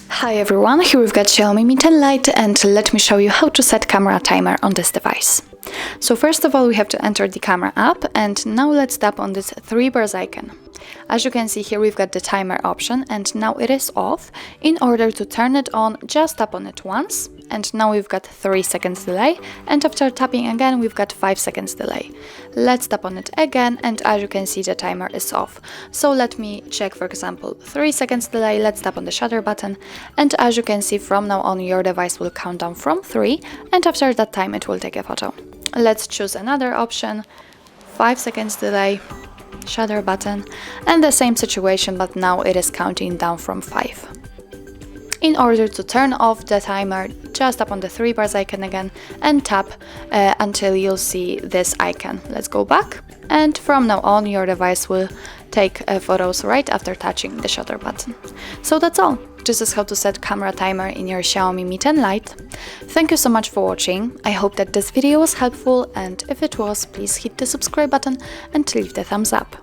Hi everyone, here we've got Xiaomi Mi 10 Lite, and let me show you how to set camera timer on this device. So first of all, we have to enter the camera app, and now let's tap on this three bars icon. As you can see here, we've got the timer option, and now it is off. In order to turn it on, just tap on it once, and now we've got 3 seconds delay, and after tapping again, we've got 5 seconds delay. Let's tap on it again, and as you can see, the timer is off. So let me check, for example, 3 seconds delay. Let's tap on the shutter button, and as you can see, from now on, your device will count down from 3, and after that time, it will take a photo. Let's choose another option, 5 seconds delay, shutter button, and the same situation, but now it is counting down from 5. In order to turn off the timer, just tap on the three bars icon again and tap until you'll see this icon. Let's go back, and from now on your device will take photos right after touching the shutter button. So that's all. This is how to set camera timer in your Xiaomi Mi 10 Lite. Thank you so much for watching. I hope that this video was helpful, and if it was, please hit the subscribe button and leave the thumbs up.